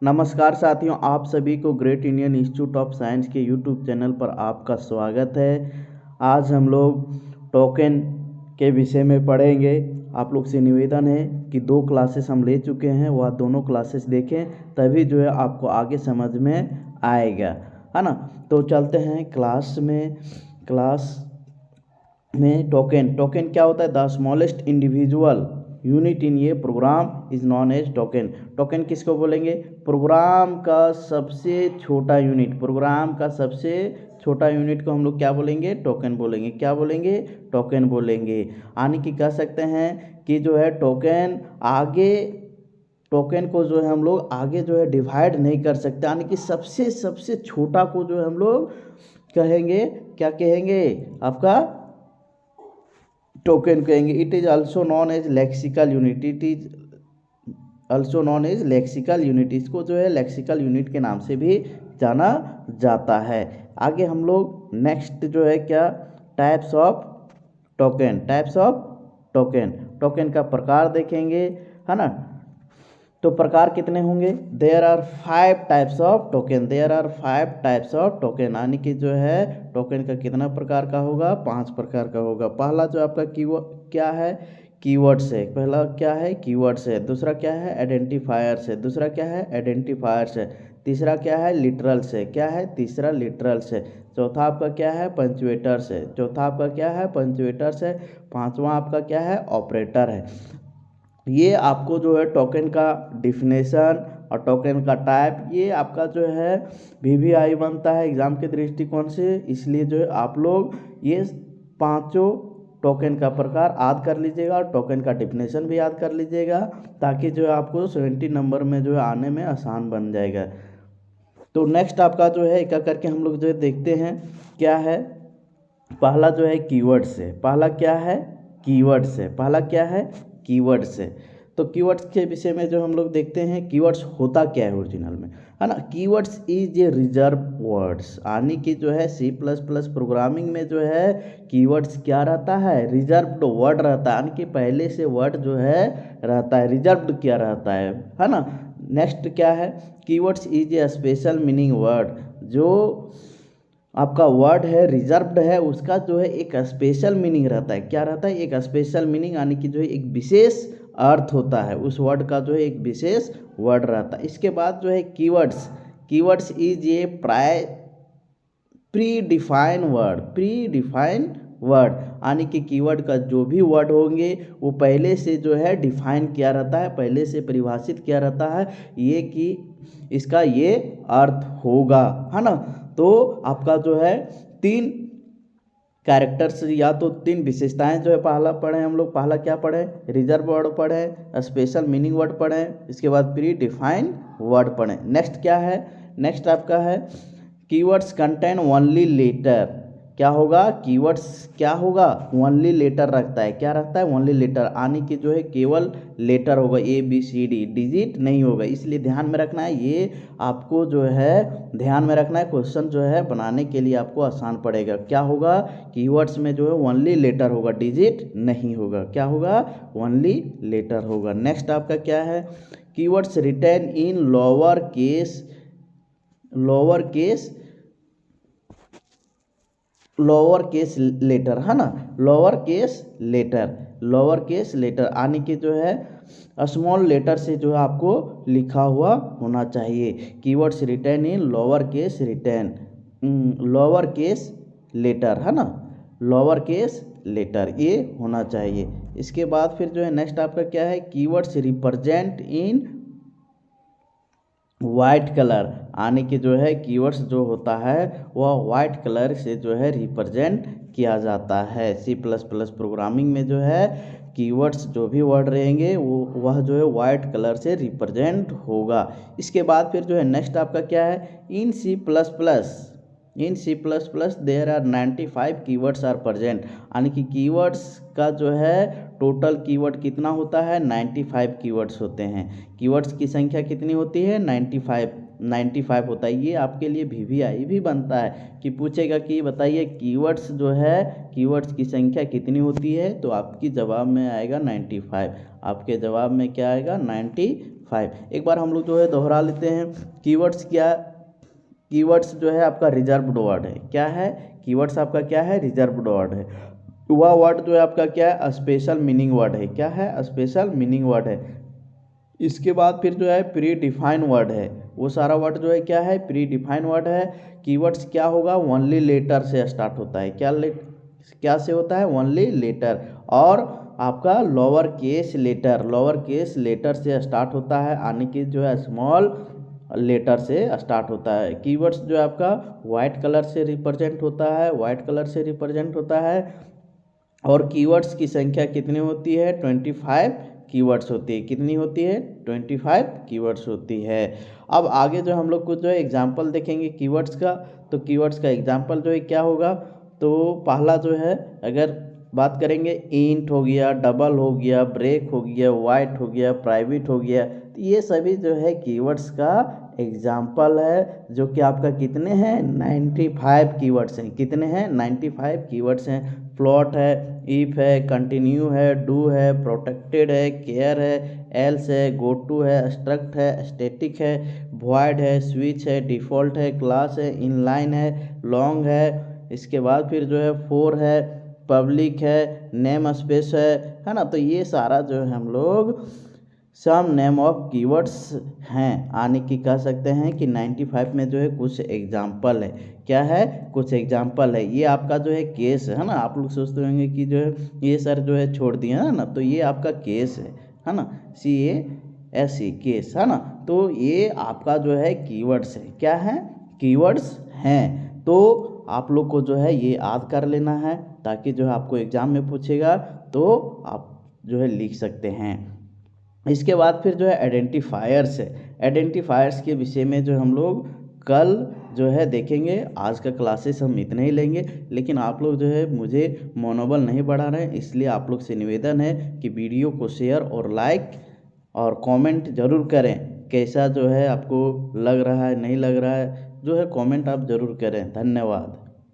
नमस्कार साथियों, आप सभी को great Indian institute of science के यूट्यूब चैनल पर आपका स्वागत है। आज हम लोग टोकन के विषय में पढ़ेंगे। आप लोग से निवेदन है कि 2 क्लासेस हम ले चुके हैं, वह दोनों क्लासेस देखें, तभी जो है आपको आगे समझ में आएगा, है ना। तो चलते हैं क्लास में। टोकन क्या होता है? The smallest individual unit in ये program is known as token. Token किसको बोलेंगे? प्रोग्राम का सबसे छोटा यूनिट। प्रोग्राम का सबसे छोटा यूनिट को हम लोग क्या बोलेंगे? टोकन बोलेंगे। क्या बोलेंगे? टोकन बोलेंगे। यानी कि कह सकते हैं कि जो है टोकन को जो है हम लोग आगे जो है डिवाइड नहीं कर सकते, यानी कि सबसे छोटा को जो है हम लोग कहेंगे, क्या कहेंगे? आपका टोकन कहेंगे। It is also known as lexical unit. इसको जो है लेक्सिकल यूनिट के नाम से भी जाना जाता है। आगे हम लोग नेक्स्ट जो है क्या? टाइप्स ऑफ टोकन का प्रकार देखेंगे, है ना। तो प्रकार कितने होंगे? There are 5 types of token. यानी कि जो है टोकन का कितना प्रकार का होगा? 5 प्रकार का होगा। पहला जो आपका क्या है? कीवर्ड्स है। पहला क्या है? कीवर्ड्स है। दूसरा क्या है? आइडेंटिफायर्स है। दूसरा क्या है? आइडेंटिफायर्स है। तीसरा क्या है? लिटरल्स है। क्या है? तीसरा लिटरल्स है। चौथा आपका क्या है? पंचुएटर्स है। पांचवा आपका क्या है? ऑपरेटर है। ये आपको जो है टोकन का डिफिनेशन और टोकन का टाइप, ये आपका जो है वीवीआई बनता है एग्ज़ाम के दृष्टिकोण से। इसलिए जो है आप लोग ये 5 टोकन का प्रकार याद कर लीजिएगा और टोकन का डिफिनेशन भी याद कर लीजिएगा, ताकि जो है आपको 70 नंबर में जो है आने में आसान बन जाएगा। तो नेक्स्ट आपका जो है एक करके हम लोग जो है देखते हैं क्या है। पहला जो है कीवर्ड्स है। पहला क्या है? कीवर्ड्स है। तो कीवर्ड्स के विषय में जो हम लोग देखते हैं, कीवर्ड्स होता क्या है ओरिजिनल में, है ना। Keywords is a reserve words. यानी कि जो है C++ प्रोग्रामिंग में जो है कीवर्ड्स क्या रहता है? रिजर्व्ड वर्ड रहता है। यानी कि पहले से वर्ड जो है रहता है, रिजर्व्ड क्या रहता है ना। नेक्स्ट क्या है? Keywords is a special meaning word. जो आपका वर्ड है रिजर्व्ड है, उसका जो है एक स्पेशल मीनिंग रहता है। क्या रहता है? एक स्पेशल मीनिंग, यानी कि जो है एक विशेष अर्थ होता है उस वर्ड का, जो है एक विशेष वर्ड रहता है। इसके बाद जो है keywords is a pre define word. यानी कि कीवर्ड का जो भी वर्ड होंगे वो पहले से जो है डिफाइन किया रहता है, पहले से परिभाषित किया रहता है, ये कि इसका ये अर्थ होगा, है ना। तो आपका जो है 3 कैरेक्टर्स या तो 3 विशेषताएं जो है पहला पढ़े हम लोग। पहला क्या पढ़े? रिजर्व वर्ड पढ़े, स्पेशल मीनिंग वर्ड पढ़े, इसके बाद प्री डिफाइन वर्ड पढ़े। नेक्स्ट क्या है? नेक्स्ट आपका है कीवर्ड्स कंटेन ओनली लेटर। क्या होगा? कीवर्ड्स क्या होगा? ओनली लेटर रखता है। क्या रखता है? ओनली लेटर, यानी कि जो है केवल लेटर होगा, ABCD, डिजिट नहीं होगा। इसलिए ध्यान में रखना है, ये आपको जो है ध्यान में रखना है। क्वेश्चन जो है बनाने के लिए आपको आसान पड़ेगा। क्या होगा? कीवर्ड्स में जो है ओनली लेटर होगा, डिजिट नहीं होगा। क्या होगा? ओनली लेटर होगा। नेक्स्ट आपका क्या है? Keywords written in lower case letter, है ना। लोअर केस लेटर यानी कि जो है स्मॉल लेटर से जो है आपको लिखा हुआ होना चाहिए। Keywords written in lower case letter, है ना। लोअर केस लेटर ये होना चाहिए। इसके बाद फिर जो है नेक्स्ट आपका क्या है? Keywords represent in white colour, यानी कि जो है कीवर्ड्स जो होता है वह वाइट कलर से जो है रिप्रेजेंट किया जाता है। C++ प्रोग्रामिंग में जो है कीवर्ड्स जो भी वर्ड रहेंगे वह जो है वाइट कलर से रिप्रेजेंट होगा। इसके बाद फिर जो है नेक्स्ट आपका क्या है? In C++ there are 95 keywords are present. यानी कि कीवर्ड्स का जो है टोटल कीवर्ड कितना होता है? 95 कीवर्ड्स होते हैं। कीवर्ड्स की संख्या कितनी होती है? 95 होता है। ये आपके लिए VVI भी बनता है कि पूछेगा कि बताइए कीवर्ड्स की संख्या कितनी होती है, तो आपकी जवाब में आएगा 95। आपके जवाब में क्या आएगा? 95 5। एक बार हम लोग जो है दोहरा लेते हैं। कीवर्ड्स कीवर्ड्स जो है आपका रिजर्व्ड वर्ड है। क्या है? कीवर्ड्स आपका क्या है? रिजर्व्ड वर्ड है। वह वर्ड जो है आपका क्या है? स्पेशल मीनिंग वर्ड है। क्या है? स्पेशल मीनिंग वर्ड है। इसके बाद फिर जो है प्री डिफाइन वर्ड है। वो सारा वर्ड जो है क्या है? प्री डिफाइन वर्ड है। कीवर्ड्स क्या होगा? ओनली लेटर से स्टार्ट होता है। क्या से होता है? Only letter. और आपका लोअर केस लेटर से स्टार्ट होता है, यानी कि जो है स्मॉल लेटर से स्टार्ट होता है। कीवर्ड्स जो है आपका वाइट कलर से रिप्रेजेंट होता है। और कीवर्ड्स की संख्या कितनी होती है? 25 कीवर्ड्स होती है। कितनी होती है? 25 कीवर्ड्स होती है। अब आगे जो हम लोग कुछ जो है एग्जाम्पल देखेंगे कीवर्ड्स का। तो कीवर्ड्स का एग्जाम्पल जो है क्या होगा? तो पहला जो है अगर बात करेंगे, इंट हो गया, डबल हो गया, ब्रेक हो गया, वाइट हो गया, प्राइवेट हो गया। तो ये सभी जो है कीवर्ड्स का एग्जाम्पल है, जो कि आपका कितने हैं? 95 कीवर्ड्स हैं। कितने हैं? 95 कीवर्ड्स हैं। फ्लोट है, इफ है, कंटिन्यू है, डू है, प्रोटेक्टेड है, केयर है, एल्स है, गो टू है, स्ट्रक्ट है, स्टैटिक है, वॉइड है, स्विच है, डिफ़ॉल्ट है, क्लास है, इनलाइन है, लॉन्ग है। इसके बाद फिर जो है फोर है, पब्लिक है, नेम स्पेस है ना। तो ये सारा जो है हम लोग सम नेम ऑफ कीवर्ड्स हैं, यानी कि कह सकते हैं कि 95 में जो है कुछ एग्जाम्पल है। क्या है? कुछ एग्जाम्पल है। ये आपका जो है केस है ना। आप लोग सोचते होंगे कि जो है ये सर जो है छोड़ दिए है ना, तो ये आपका केस है ना। CASE केस है ना। तो ये आपका जो है कीवर्ड्स है। क्या है? कीवर्ड्स हैं। तो आप लोग को जो है ये याद कर लेना है, ताकि जो है आपको एग्जाम में पूछेगा तो आप जो है लिख सकते हैं। इसके बाद फिर जो है आइडेंटिफायर्स है। आइडेंटिफायर्स के विषय में जो हम लोग कल जो है देखेंगे। आज का क्लासेस हम इतने ही लेंगे, लेकिन आप लोग जो है मुझे मनोबल नहीं बढ़ा रहे हैं, इसलिए आप लोग से निवेदन है कि वीडियो को शेयर और लाइक और कमेंट ज़रूर करें। कैसा जो है आपको लग रहा है, नहीं लग रहा है, जो है कमेंट आप ज़रूर करें। धन्यवाद।